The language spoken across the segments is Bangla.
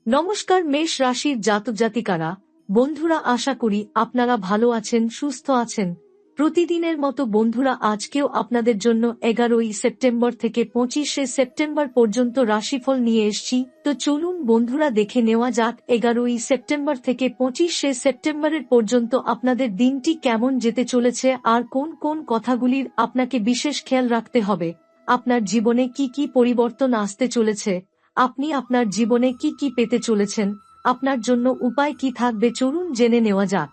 নমস্কার মেষ রাশির জাতক জাতিকারা, বন্ধুরা, আশা করি আপনারা ভালো আছেন, সুস্থ আছেন। প্রতিদিনের মতো বন্ধুরা, আজকেও আপনাদের জন্য 11ই সেপ্টেম্বর থেকে 25শে সেপ্টেম্বর পর্যন্ত রাশিফল নিয়ে এসেছি। তো চলুন বন্ধুরা, দেখে নেওয়া যাক 11ই সেপ্টেম্বর থেকে 25শে সেপ্টেম্বরের পর্যন্ত আপনাদের দিনটি কেমন যেতে চলেছে আর কোন কোন কথাগুলির আপনাকে বিশেষ খেয়াল রাখতে হবে। আপনার জীবনে কি কি পরিবর্তন আসতে চলেছে, আপনি আপনার জীবনে কি কি পেতে চলেছেন, আপনার জন্য উপায় কি থাকবে, চলুন জেনে নেওয়া যাক।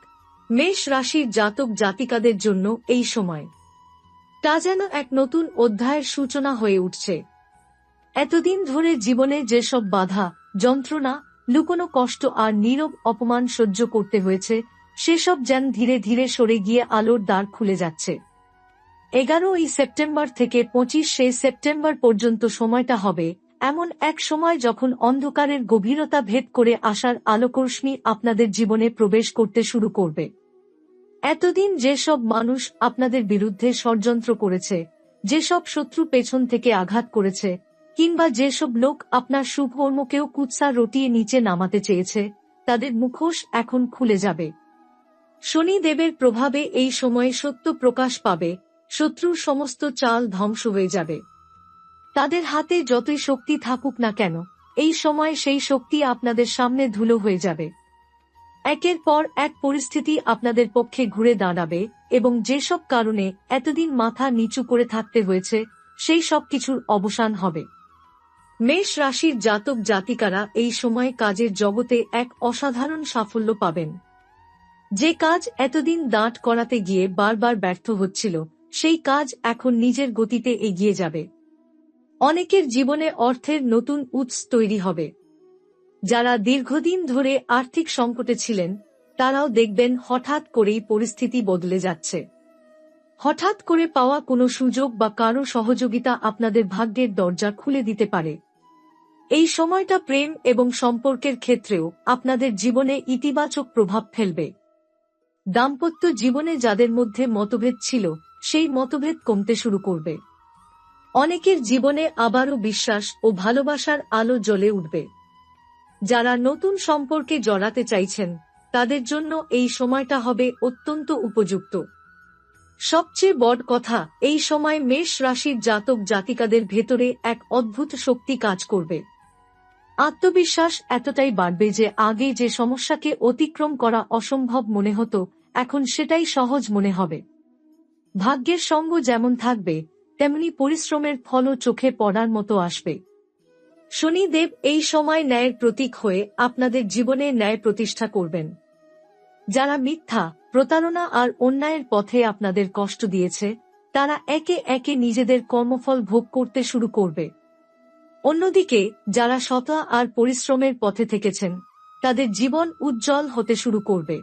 মেষ রাশির জাতক জাতিকাদের জন্য এই সময় তা যেন এক নতুন অধ্যায়ের সূচনা হয়ে উঠছে। এতদিন ধরে জীবনে যেসব বাধা, যন্ত্রণা, লুকোনো কষ্ট আর নীরব অপমান সহ্য করতে হয়েছে, সেসব যেন ধীরে ধীরে সরে গিয়ে আলোর দ্বার খুলে যাচ্ছে। 11ই সেপ্টেম্বর থেকে 25শে সেপ্টেম্বর পর্যন্ত সময়টা হবে এমন এক সময় যখন অন্ধকারের গভীরতা ভেদ করে আসার আলোকরশ্মি আপনাদের জীবনে প্রবেশ করতে শুরু করবে। এতদিন যেসব মানুষ আপনাদের বিরুদ্ধে ষড়যন্ত্র করেছে, যেসব শত্রু পেছন থেকে আঘাত করেছে, কিংবা যেসব লোক আপনার শুভকর্মকেও কুৎসা রটিয়ে নিচে নামাতে চেয়েছে, তাদের মুখোশ এখন খুলে যাবে। শনিদেবের প্রভাবে এই সময়ে সত্য প্রকাশ পাবে, শত্রুর সমস্ত চাল ধ্বংস হয়ে যাবে। তাদের হাতে যতই শক্তি থাকুক না কেন, এই সময় সেই শক্তি আপনাদের সামনে ধুলো হয়ে যাবে। একের পর এক পরিস্থিতি আপনাদের পক্ষে ঘুরে দাঁড়াবে এবং যেসব কারণে এতদিন মাথা নিচু করে থাকতে হয়েছে, সেই সব কিছুর অবসান হবে। মেষ রাশির জাতক জাতিকারা এই সময় কাজের জগতে এক অসাধারণ সাফল্য পাবেন। যে কাজ এতদিন দাঁড় করাতে গিয়ে বারবার ব্যর্থ হচ্ছিল, সেই কাজ এখন নিজের গতিতে এগিয়ে যাবে। অনেকের জীবনে অর্থের নতুন উৎস তৈরি হবে। যারা দীর্ঘদিন ধরে আর্থিক সংকটে ছিলেন, তারাও দেখবেন হঠাৎ করেই পরিস্থিতি বদলে যাচ্ছে। হঠাৎ করে পাওয়া কোনো সুযোগ বা কারো সহযোগিতা আপনাদের ভাগ্যের দরজা খুলে দিতে পারে। এই সময়টা প্রেম এবং সম্পর্কের ক্ষেত্রেও আপনাদের জীবনে ইতিবাচক প্রভাব ফেলবে। দাম্পত্য জীবনে যাদের মধ্যে মতভেদ ছিল, সেই মতভেদ কমতে শুরু করবে। অনেকের জীবনে আবারও বিশ্বাস ও ভালোবাসার আলো জ্বলে উঠবে। যারা নতুন সম্পর্কে জড়াতে চাইছেন, তাদের জন্য এই সময়টা হবে অত্যন্ত উপযুক্ত। সবচেয়ে বড় কথা, এই সময় মেষ রাশির জাতক জাতিকাদের ভেতরে এক অদ্ভুত শক্তি কাজ করবে। আত্মবিশ্বাস এতটাই বাড়বে যে আগে যে সমস্যাকে অতিক্রম করা অসম্ভব মনে হতো, এখন সেটাই সহজ মনে হবে। ভাগ্যের সঙ্গ যেমন থাকবে, তেমনি পরিশ্রমের ফলও চোখে পড়ার মতো আসবে। শনিদেব এই সময় ন্যায়ের প্রতীক হয়ে আপনাদের জীবনে ন্যায় প্রতিষ্ঠা করবেন। যারা মিথ্যা, প্রতারণা আর অন্যায়ের পথে আপনাদের কষ্ট দিয়েছে, তারা একে একে নিজেদের কর্মফল ভোগ করতে শুরু করবে। অন্যদিকে যারা সততা আর পরিশ্রমের পথে থেকেছেন, তাদের জীবন উজ্জ্বল হতে শুরু করবে।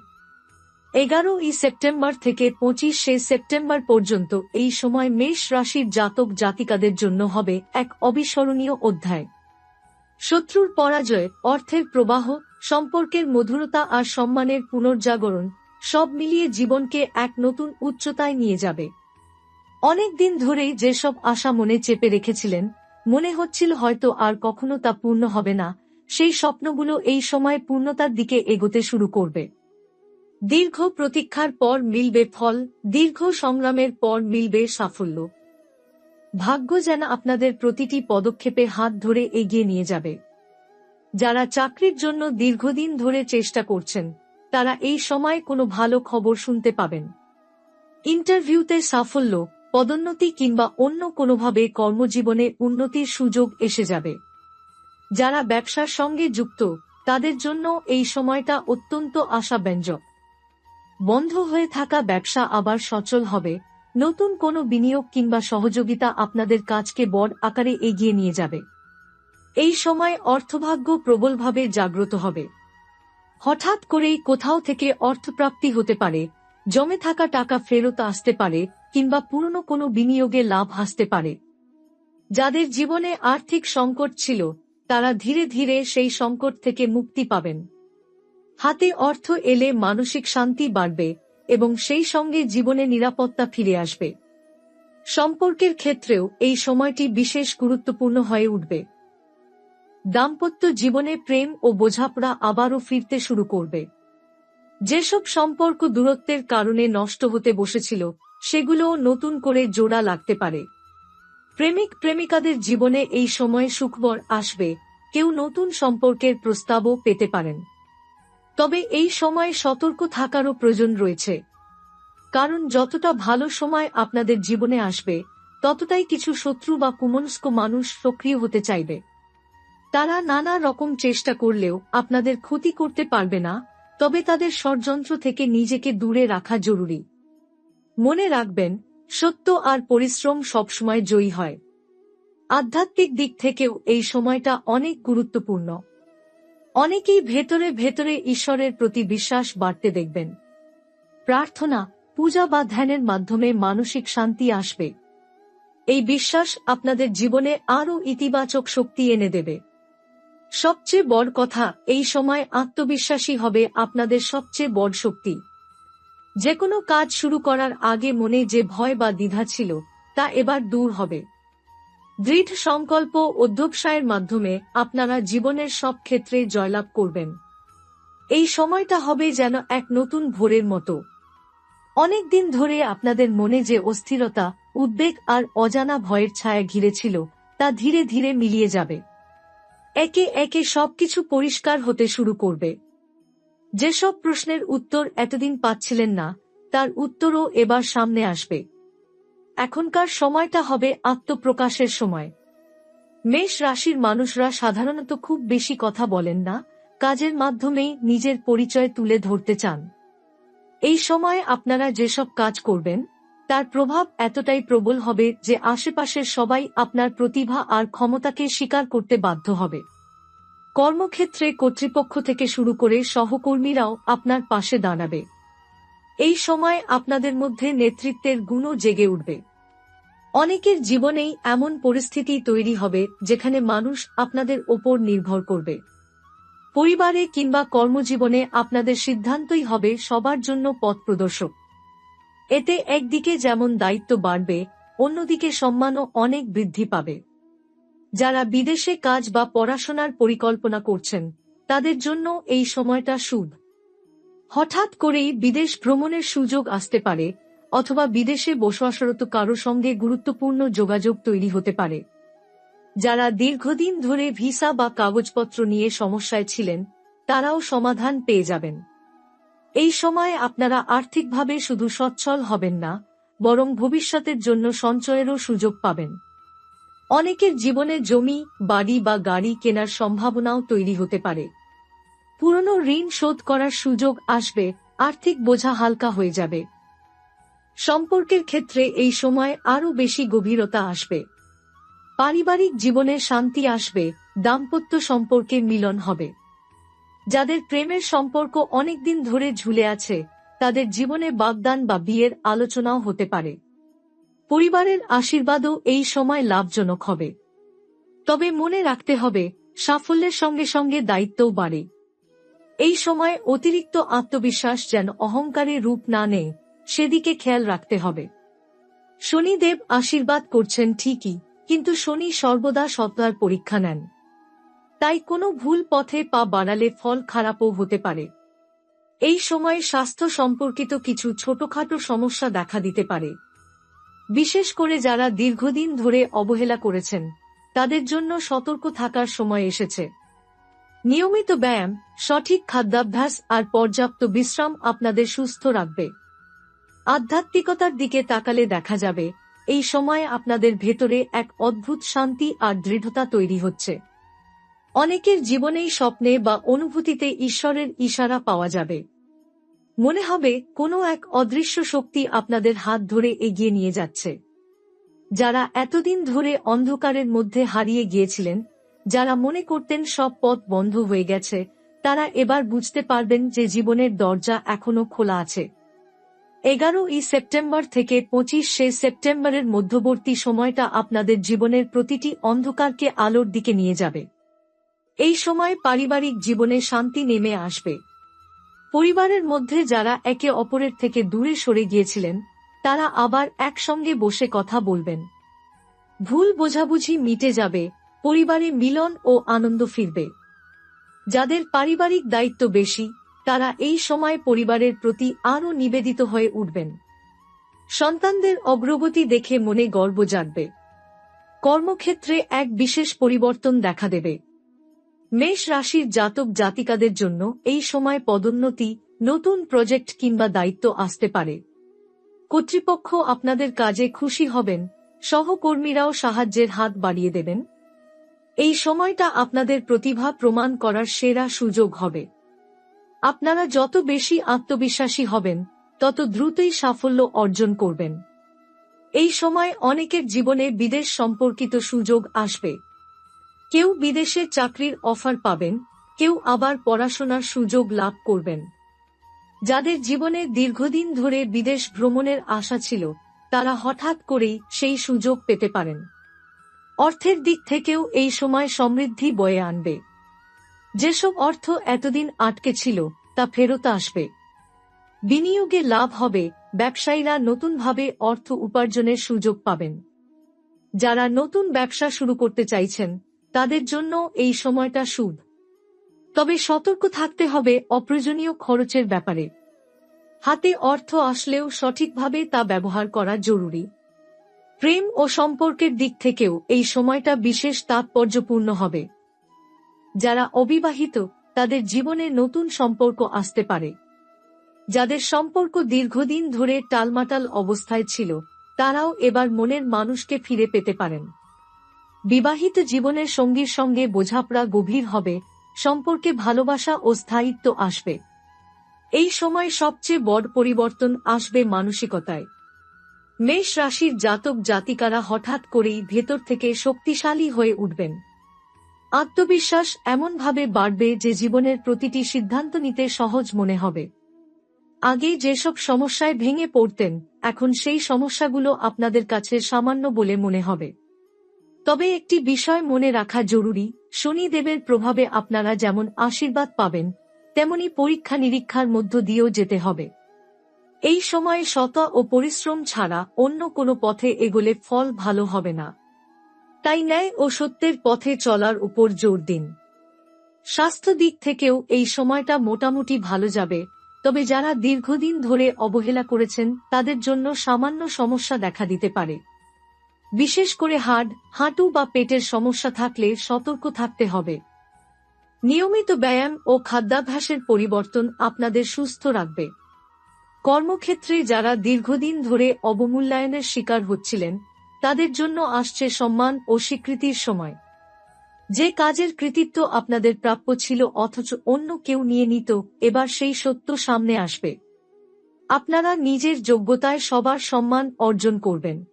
11ই সেপ্টেম্বর থেকে 25শে সেপ্টেম্বর পর্যন্ত এই সময় মেষ রাশির জাতক জাতিকাদের জন্য হবে এক অবিস্মরণীয় অধ্যায়। শত্রুর পরাজয়, অর্থের প্রবাহ, সম্পর্কের মধুরতা আর সম্মানের পুনর্জাগরণ, সব মিলিয়ে জীবনকে এক নতুন উচ্চতায় নিয়ে যাবে। অনেক দিন ধরেই যেসব আশা মনে চেপে রেখেছিলেন, মনে হচ্ছিল হয়তো আর কখনো তা পূর্ণ হবে না, সেই স্বপ্নগুলো এই সময় পূর্ণতার দিকে এগোতে শুরু করবে। দীর্ঘ প্রতীক্ষার পর মিলবে ফল, দীর্ঘ সংগ্রামের পর মিলবে সাফল্য। ভাগ্য যেন আপনাদের প্রতিটি পদক্ষেপে হাত ধরে এগিয়ে নিয়ে যাবে। যারা চাকরির জন্য দীর্ঘদিন ধরে চেষ্টা করছেন, তারা এই সময় কোনো ভালো খবর শুনতে পাবেন। ইন্টারভিউতে সাফল্য, পদোন্নতি কিংবা অন্য কোনোভাবে কর্মজীবনে উন্নতির সুযোগ এসে যাবে। যারা ব্যবসার সঙ্গে যুক্ত, তাদের জন্য এই সময়টা অত্যন্ত আশাব্যঞ্জক। বন্ধ হয়ে থাকা ব্যবসা আবার সচল হবে, নতুন কোনো বিনিয়োগ কিংবা সহযোগিতা আপনাদের কাজকে বড় আকারে এগিয়ে নিয়ে যাবে। এই সময় অর্থভাগ্য প্রবলভাবে জাগ্রত হবে। হঠাৎ করেই কোথাও থেকে অর্থপ্রাপ্তি হতে পারে, জমে থাকা টাকা ফেরত আসতে পারে, কিংবা পুরনো কোনো বিনিয়োগে লাভ আসতে পারে। যাদের জীবনে আর্থিক সংকট ছিল, তারা ধীরে ধীরে সেই সংকট থেকে মুক্তি পাবেন। হাতে অর্থ এলে মানসিক শান্তি বাড়বে এবং সেই সঙ্গে জীবনে নিরাপত্তা ফিরে আসবে। সম্পর্কের ক্ষেত্রেও এই সময়টি বিশেষ গুরুত্বপূর্ণ হয়ে উঠবে। দাম্পত্য জীবনে প্রেম ও বোঝাপড়া আবারও ফিরতে শুরু করবে। যেসব সম্পর্ক দূরত্বের কারণে নষ্ট হতে বসেছিল সেগুলোও নতুন করে জোড়া লাগতে পারে। প্রেমিক প্রেমিকাদের জীবনে এই সময়ে সুখবর আসবে, কেউ নতুন সম্পর্কের প্রস্তাবও পেতে পারেন। তবে এই সময় সতর্ক থাকারও প্রয়োজন রয়েছে, কারণ যতটা ভালো সময় আপনাদের জীবনে আসবে ততটাই কিছু শত্রু বা কুমনস্ক মানুষ সক্রিয় হতে চাইবে। তারা নানা রকম চেষ্টা করলেও আপনাদের ক্ষতি করতে পারবে না, তবে তাদের ষড়যন্ত্র থেকে নিজেকে দূরে রাখা জরুরি। মনে রাখবেন, সত্য আর পরিশ্রম সবসময় জয়ী হয়। আধ্যাত্মিক দিক থেকেও এই সময়টা অনেক গুরুত্বপূর্ণ। অনেকেই ভেতরে ভেতরে ঈশ্বরের প্রতি বিশ্বাস বাড়তে দেখবেন। প্রার্থনা, পূজা বা ধ্যানের মাধ্যমে মানসিক শান্তি আসবে। এই বিশ্বাস আপনাদের জীবনে আরও ইতিবাচক শক্তি এনে দেবে। সবচেয়ে বড় কথা, এই সময় আত্মবিশ্বাসী হবে আপনাদের সবচেয়ে বড় শক্তি। যে কোনো কাজ শুরু করার আগে মনে যে ভয় বা দ্বিধা ছিল তা এবার দূর হবে। দৃঢ় সংকল্প অধ্যবসায়ের মাধ্যমে আপনারা জীবনের সব ক্ষেত্রে জয়লাভ করবেন। এই সময়টা হবে যেন এক নতুন ভোরের মতো। অনেকদিন ধরে আপনাদের মনে যে অস্থিরতা, উদ্বেগ আর অজানা ভয়ের ছায়া ঘিরেছিল তা ধীরে ধীরে মিলিয়ে যাবে। একে একে সবকিছু পরিষ্কার হতে শুরু করবে। যেসব প্রশ্নের উত্তর এতদিন পাচ্ছিলেন না, তার উত্তরও এবার সামনে আসবে। এখনকার সময়টা হবে আত্মপ্রকাশের সময়। মেষ রাশির মানুষরা সাধারণত খুব বেশি কথা বলেন না, কাজের মাধ্যমেই নিজের পরিচয় তুলে ধরতে চান। এই সময় আপনারা যেসব কাজ করবেন তার প্রভাব এতটাই প্রবল হবে যে আশেপাশের সবাই আপনার প্রতিভা আর ক্ষমতাকে স্বীকার করতে বাধ্য হবে। কর্মক্ষেত্রে কর্তৃপক্ষ থেকে শুরু করে সহকর্মীরাও আপনার পাশে দাঁড়াবে। এই সময় আপনাদের মধ্যে নেতৃত্বের গুণও জেগে উঠবে। অনেকের জীবনেই এমন পরিস্থিতি তৈরি হবে যেখানে মানুষ আপনাদের ওপর নির্ভর করবে। পরিবারে কিংবা কর্মজীবনে আপনাদের সিদ্ধান্তই হবে সবার জন্য পথ প্রদর্শক। এতে একদিকে যেমন দায়িত্ব বাড়বে, অন্যদিকে সম্মানও অনেক বৃদ্ধি পাবে। যারা বিদেশে কাজ বা পড়াশোনার পরিকল্পনা করছেন তাদের জন্য এই সময়টা শুভ। হঠাৎ করেই বিদেশ ভ্রমণের সুযোগ আসতে পারে, অথবা বিদেশে বসবাসরত কারো সঙ্গে গুরুত্বপূর্ণ যোগাযোগ তৈরি হতে পারে। যারা দীর্ঘদিন ধরে ভিসা বা কাগজপত্র নিয়ে সমস্যায় ছিলেন তারাও সমাধান পেয়ে যাবেন। এই সময় আপনারা আর্থিকভাবে শুধু সচ্ছল হবেন না, বরং ভবিষ্যতের জন্য সঞ্চয়েরও সুযোগ পাবেন। অনেকের জীবনে জমি, বাড়ি বা গাড়ি কেনার সম্ভাবনাও তৈরি হতে পারে। পুরনো ঋণ শোধ করার সুযোগ আসবে, আর্থিক বোঝা হালকা হয়ে যাবে। সম্পর্কের ক্ষেত্রে এই সময় আরও বেশি গভীরতা আসবে। পারিবারিক জীবনে শান্তি আসবে, দাম্পত্য সম্পর্কে মিলন হবে। যাদের প্রেমের সম্পর্ক অনেকদিন ধরে ঝুলে আছে তাদের জীবনে বাগদান বা বিয়ের আলোচনাও হতে পারে। পরিবারের আশীর্বাদও এই সময় লাভজনক হবে। তবে মনে রাখতে হবে, সাফল্যের সঙ্গে সঙ্গে দায়িত্বও বাড়ে। এই সময় অতিরিক্ত আত্মবিশ্বাস যেন অহংকারে রূপ না নেয় সেদিকে খেয়াল রাখতে হবে। শনিদেব আশীর্বাদ করছেন ঠিকই, কিন্তু শনি সর্বদা সততার পরীক্ষা নেন। তাই কোনো ভুল পথে পা বাড়ালে ফল খারাপও হতে পারে। এই সময়ে স্বাস্থ্য সম্পর্কিত কিছু ছোটখাটো সমস্যা দেখা দিতে পারে। বিশেষ করে যারা দীর্ঘদিন ধরে অবহেলা করেছেন তাদের জন্য সতর্ক থাকার সময় এসেছে। নিয়মিত ব্যায়াম, সঠিক খাদ্যাভ্যাস আর পর্যাপ্ত বিশ্রাম আপনাদের সুস্থ রাখবে। আধ্যাত্মিকতার দিকে তাকালে দেখা যাবে এই সময় আপনাদের ভেতরে এক অদ্ভুত শান্তি আর দৃঢ়তা তৈরি হচ্ছে। অনেকের জীবনেই স্বপ্নে বা অনুভূতিতে ঈশ্বরের ইশারা পাওয়া যাবে। মনে হবে কোনো এক অদৃশ্য শক্তি আপনাদের হাত ধরে এগিয়ে নিয়ে যাচ্ছে। যারা এতদিন ধরে অন্ধকারের মধ্যে হারিয়ে গিয়েছিলেন, যারা মনে করতেন সব পথ বন্ধ হয়ে গেছে, তারা এবার বুঝতে পারবেন যে জীবনের দরজা এখনো খোলা আছে। 11ই সেপ্টেম্বর থেকে 25শে সেপ্টেম্বরের মধ্যবর্তী সময়টা আপনাদের জীবনের প্রতিটি অন্ধকারকে আলোর দিকে নিয়ে যাবে। এই সময় পারিবারিক জীবনে শান্তি নেমে আসবে। পরিবারের মধ্যে যারা একে অপরের থেকে দূরে সরে গিয়েছিলেন তারা আবার একসঙ্গে বসে কথা বলবেন। ভুল বোঝাবুঝি মিটে যাবে, পরিবারে মিলন ও আনন্দ ফিরবে। যাদের পারিবারিক দায়িত্ব বেশি, তারা এই সময় পরিবারের প্রতি আরও নিবেদিত হয়ে উঠবেন। সন্তানদের অগ্রগতি দেখে মনে গর্ব জাগবে। কর্মক্ষেত্রে এক বিশেষ পরিবর্তন দেখা দেবে। মেষ রাশির জাতক জাতিকাদের জন্য এই সময় পদোন্নতি, নতুন প্রজেক্ট কিংবা দায়িত্ব আসতে পারে। কর্তৃপক্ষ আপনাদের কাজে খুশি হবেন, সহকর্মীরাও সাহায্যের হাত বাড়িয়ে দেবেন। এই সময়টা আপনাদের প্রতিভা প্রমাণ করার সেরা সুযোগ হবে। আপনারা যত বেশি আত্মবিশ্বাসী হবেন, তত দ্রুতই সাফল্য অর্জন করবেন। এই সময় অনেকের জীবনে বিদেশ সম্পর্কিত সুযোগ আসবে। কেউ বিদেশে চাকরির অফার পাবেন, কেউ আবার পড়াশোনার সুযোগ লাভ করবেন। যাদের জীবনে দীর্ঘদিন ধরে বিদেশ ভ্রমণের আশা ছিল, তারা হঠাৎ করেই সেই সুযোগ পেতে পারেন। অর্থের দিক থেকেও এই সময় সমৃদ্ধি বয়ে আনবে। যেসব অর্থ এতদিন আটকে ছিল, তা ফেরত আসবে। বিনিয়োগে লাভ হবে, ব্যবসায়ীরা নতুনভাবে অর্থ উপার্জনের সুযোগ পাবেন। যারা নতুন ব্যবসা শুরু করতে চাইছেন, তাদের জন্য এই সময়টা শুভ। তবে সতর্ক থাকতে হবে অপ্রয়োজনীয় খরচের ব্যাপারে। হাতে অর্থ আসলেও সঠিকভাবে তা ব্যবহার করা জরুরি। প্রেম ও সম্পর্কের দিক থেকেও এই সময়টা বিশেষ তাৎপর্যপূর্ণ হবে। যারা অবিবাহিত, তাদের জীবনে নতুন সম্পর্ক আসতে পারে। যাদের সম্পর্ক দীর্ঘদিন ধরে টালমাটাল অবস্থায় ছিল, তারাও এবার মনের মানুষকে ফিরে পেতে পারেন। বিবাহিত জীবনের সঙ্গীর সঙ্গে বোঝাপড়া গভীর হবে, সম্পর্কে ভালোবাসা ও স্থায়িত্ব আসবে। এই সময় সবচেয়ে বড় পরিবর্তন আসবে মানসিকতায়। মেষ রাশির জাতক জাতিকারা হঠাৎ করেই ভেতর থেকে শক্তিশালী হয়ে উঠবেন। আত্মবিশ্বাস এমনভাবে বাড়বে যে জীবনের প্রতিটি সিদ্ধান্ত নিতে সহজ মনে হবে। আগে যেসব সমস্যায় ভেঙে পড়তেন, এখন সেই সমস্যাগুলো আপনাদের কাছে সামান্য বলে মনে হবে। তবে একটি বিষয় মনে রাখা জরুরি, শনিদেবের প্রভাবে আপনারা যেমন আশীর্বাদ পাবেন, তেমনি পরীক্ষা নিরীক্ষার মধ্য দিয়েও যেতে হবে। এই সময়ে সত ও পরিশ্রম ছাড়া অন্য কোনো পথে এগোলে ফল ভালো হবে না। তাই ন্যায় ও সত্যের পথে চলার উপর জোর দিন। স্বাস্থ্য দিক থেকেও এই সময়টা মোটামুটি ভালো যাবে, তবে যারা দীর্ঘদিন ধরে অবহেলা করেছেন, তাদের জন্য সামান্য সমস্যা দেখা দিতে পারে। বিশেষ করে হাড়, হাঁটু বা পেটের সমস্যা থাকলে সতর্ক থাকতে হবে। নিয়মিত ব্যায়াম ও খাদ্যাভ্যাসের পরিবর্তন আপনাদের সুস্থ রাখবে। কর্মক্ষেত্রে যারা দীর্ঘদিন ধরে অবমূল্যায়নের শিকার হচ্ছিলেন, তাদের জন্য আসছে সম্মান ও স্বীকৃতির সময়। যে কাজের কৃতিত্ব আপনাদের প্রাপ্য ছিল অথচ অন্য কেউ নিয়ে নিত, এবার সেই সত্য সামনে আসবে। আপনারা নিজের যোগ্যতায় সবার সম্মান অর্জন করবেন।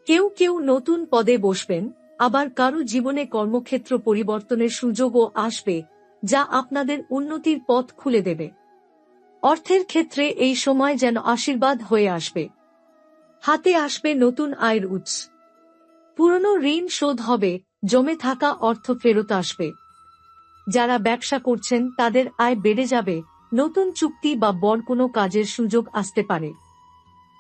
কেউ কেউ নতুন পদে বসবেন, আবার কারো জীবনে কর্মক্ষেত্র পরিবর্তনের সুযোগও আসবে, যা আপনাদের উন্নতির পথ খুলে দেবে। অর্থের ক্ষেত্রে এই সময় যেন আশীর্বাদ হয়ে আসবে। হাতে আসবে নতুন আয়ের উৎস। পুরনো ঋণ শোধ হবে, জমে থাকা অর্থ ফেরত আসবে। যারা ব্যবসা করছেন তাদের আয় বেড়ে যাবে, নতুন চুক্তি বা বড় কোনো কাজের সুযোগ আসতে পারে।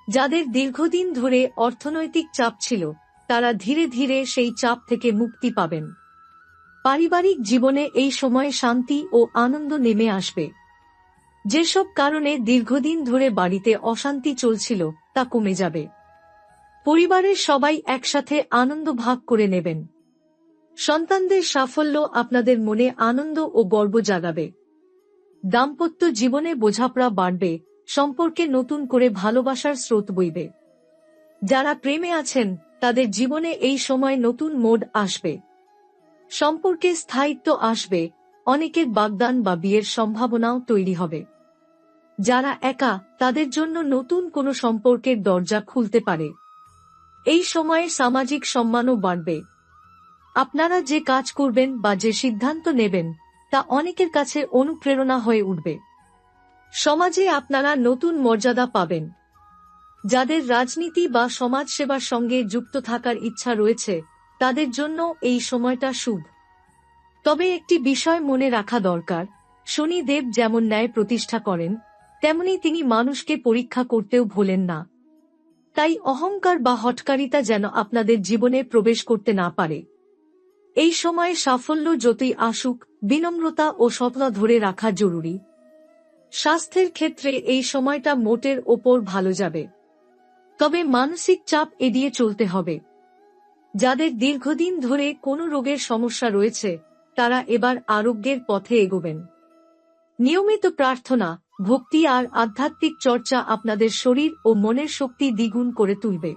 যাদের দীর্ঘদিন ধরে অর্থনৈতিক চাপ ছিল, তারা ধীরে ধীরে সেই চাপ থেকে মুক্তি পাবেন। পারিবারিক জীবনে এই সময়ে শান্তি ও আনন্দ নেমে আসবে। যেসব কারণে দীর্ঘদিন ধরে বাড়িতে অশান্তি চলছিল, তা কমে যাবে। পরিবারের সবাই একসাথে আনন্দ ভাগ করে নেবেন। সন্তানদের সাফল্য আপনাদের মনে আনন্দ ও গর্ব জাগাবে। দাম্পত্য জীবনে বোঝাপড়া বাড়বে, সম্পর্কে নতুন করে ভালোবাসার স্রোত বইবে। যারা প্রেমে আছেন, তাদের জীবনে এই সময় নতুন মোড় আসবে। সম্পর্কে স্থায়িত্ব আসবে, অনেকের বাগদান বা বিয়ের সম্ভাবনাও তৈরি হবে। যারা একা, তাদের জন্য নতুন কোনো সম্পর্কের দরজা খুলতে পারে। এই সময়ে সামাজিক সম্মানও বাড়বে। আপনারা যে কাজ করবেন বা যে সিদ্ধান্ত নেবেন, তা অনেকের কাছে অনুপ্রেরণা হয়ে উঠবে। সমাজে আপনারা নতুন মর্যাদা পাবেন। যাদের রাজনীতি বা সমাজসেবার সঙ্গে যুক্ত থাকার ইচ্ছা রয়েছে, তাদের জন্য এই সময়টা শুভ। তবে একটি বিষয় মনে রাখা দরকার, শনিদেব যেমন ন্যায় প্রতিষ্ঠা করেন, তেমনি তিনি মানুষকে পরীক্ষা করতেও ভোলেন না। তাই অহংকার বা হঠকারিতা যেন আপনাদের জীবনে প্রবেশ করতে না পারে। এই সময়ে সাফল্য যতই আসুক, বিনম্রতা ও সততা ধরে রাখা জরুরি। স্বাস্থ্যের ক্ষেত্রে এই সময়টা মোটের ওপর ভালো যাবে, তবে মানসিক চাপ এড়িয়ে চলতে হবে। যাদের দীর্ঘদিন ধরে কোনো রোগের সমস্যা রয়েছে, তারা এবার আরোগ্যের পথে এগোবেন। নিয়মিত প্রার্থনা, ভক্তি আর আধ্যাত্মিক চর্চা আপনাদের শরীর ও মনের শক্তি দ্বিগুণ করে তুলবে।